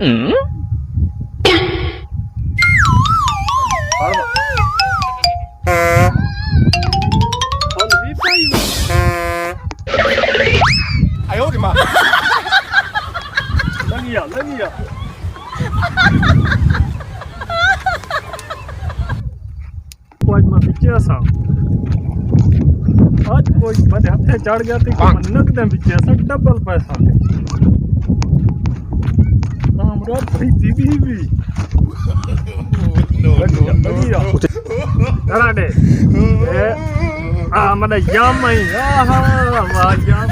哎呦我的妈！Lagi ya. आज मैं पीछे सा आज कोई बड़े हथे चढ़ गया थी कि मनक दे पीछे सा डबल पैसा थे हमरा भाई दीदी भी लगी करा दे મને યામઈ આહા વાહ યામ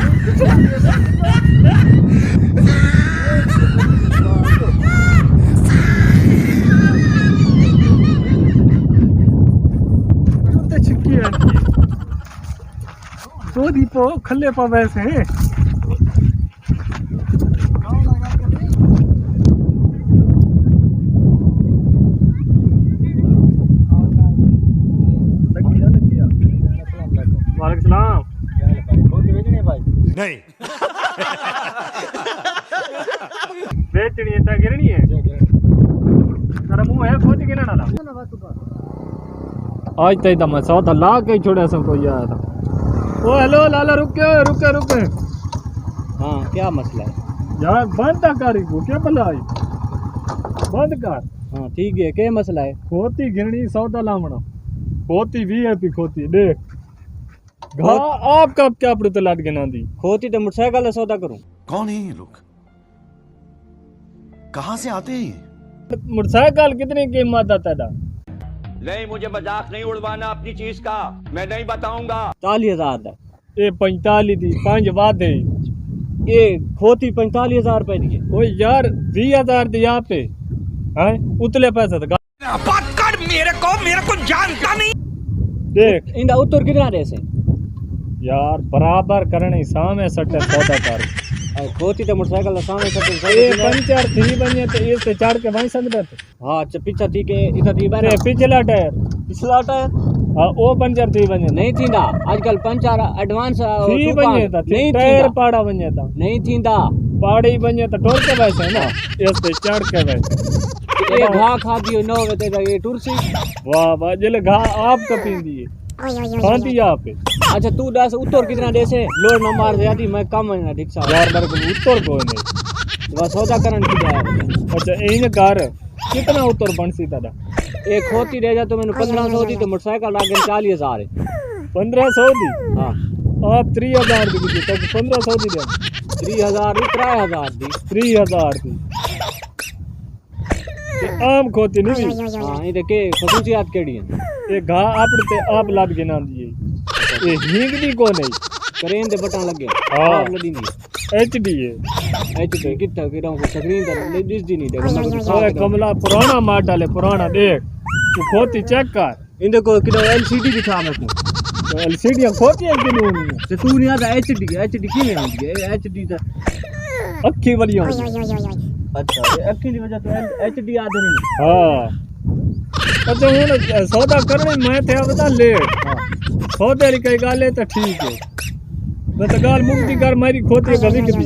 તે ચિકી આની તો દીપો ખલ્લે પાવે છે नहीं बेचनी है गिरनी है तेरा मुंह है खोज के ना डाला आज तक तो मैं 100 ला के छोड़ा सब कोई आया था ओ हेलो लाला रुक हाँ क्या मसला है यार बंद कर को क्या भला है बंद कर हाँ ठीक है क्या मसला है खोती गिरनी 100 लावना खोती वीआईपी खोती देख आप कब क्या अपने तलाट गिना दी खोती तो मोटरसाइकिल सौदा करूं कौन है ये लोग कहां से आते हैं मोटरसाइकिल कितनी कीमत आता था नहीं मुझे मजाक नहीं उड़वाना अपनी चीज का मैं नहीं बताऊंगा 40,000 का ये 45 दी 5 वादे ये खोती 45,000 रुपए दी ओ यार 20,000 दी आप पे हैं उतले पैसे तो बात कर मेरे को जानता नहीं देख इंदा उत्तर कितना दे से यार बराबर करने सामे सटे सौदा कर खोती तो मोटरसाइकिल सामे सटे ये पंचर थी बने तो ये से चढ़ के वहीं समझ हां पीछे थी के इधर थी बारे पिछला टायर हां ओ पंचर थी बने नहीं थींदा आजकल पंचर एडवांस थी बने था नहीं टायर पाड़ा बने था नहीं थींदा पाड़ी बने तो टोल के वैसे ना ये से चढ़ के वैसे ये घा खा दियो नो वे ते ये टुरसी वाह वाह जले घा आप कपी दिए हां दिया आप अच्छा तू दस उत्तर कितना दे से लोड न मार दे आती मैं कम है ना ठीक सा यार मेरे को उत्तर को नहीं बस सौदा करन की जाए अच्छा इन कार कितना उत्तर बनसी था एक खोती दे जा तो मैंने 1500 दी तो मोटरसाइकिल लागे 40,000 है 1500 दी हां आप 3000 दी तो 1500 दी दे 3000 दी 3000 दी 3000 दी आम खोती नहीं हां ये के खसूसियत केड़ी है ये घा आपने ते आप लाद के नाम दिए ये हींग दी को नहीं करेन दे बटन लगे हां आप लदी नहीं एचडी है एचडी कितना के को स्क्रीन पर दिस दी नहीं दे ओए कमला पुराना मॉडल है पुराना देख तू खोती चेक कर इन को किलो एलसीडी दिखा मेरे को तो एलसीडी खोती है कि नहीं तो तू नहीं आता एचडी की नहीं होती है एचडी तो अक्खी वाली हो अच्छा ये अक्खी की वजह तो एचडी आदे नहीं हां अच्छा हूं सौदा करने मैं थे बता लेट सौदे री कई गाल है तो ठीक है मैं तो गाल मुक्ति कर मेरी खोती गवी की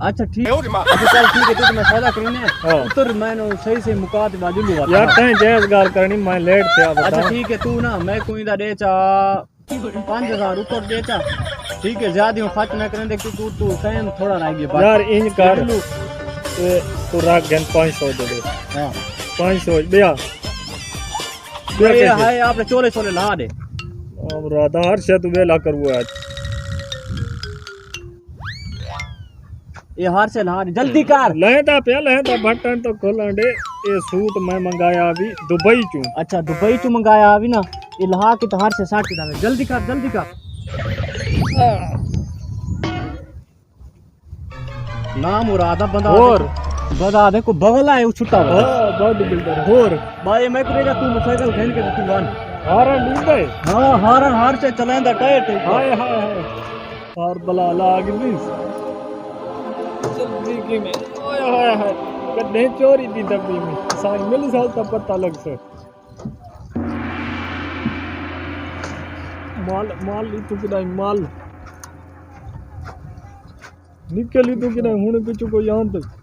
अच्छा ठीक अच्छा चल ठीक है तो मैं सौदा करने उत्तर मैंने सही से मुकात बाजू लुआ यार तय जायज गाल करनी मैं लेट थे बता अच्छा ठीक है तू ना मैं कोई दा दे चा 5000 उत्तर दे चा ठीक है ज्यादा खर्च ना करने देख तू टाइम थोड़ा रह गया यार इन कर तो राख गन 500 दे दे हां 500 दिया ये है आपने चोले चोले ला दे अब राधा हर से तू वेला करवा आज ये हार से ला दे जल्दी कर लेता बटन तो खोलन दे ये सूट मैं मंगाया अभी दुबई चू अच्छा दुबई चू मंगाया अभी ना ये लहा के तो हार से साट के दावे जल्दी कर नाम मुरादा बंदा और बता दे को बगला है छुट्टा हां बॉडी बिल्डर और भाई मैं करेगा तू मोटरसाइकिल खेल के तू वन हारन ढूंढे हां हार से चलेंदा टायर हाय और बला लाग मिस जल्दी की में ओए हाय हाय कदे चोरी दी डब्बी में साई मिल साल तो पता लग से माल ली तू किदा माल निकली तू किदा हुन कुछ को यान तक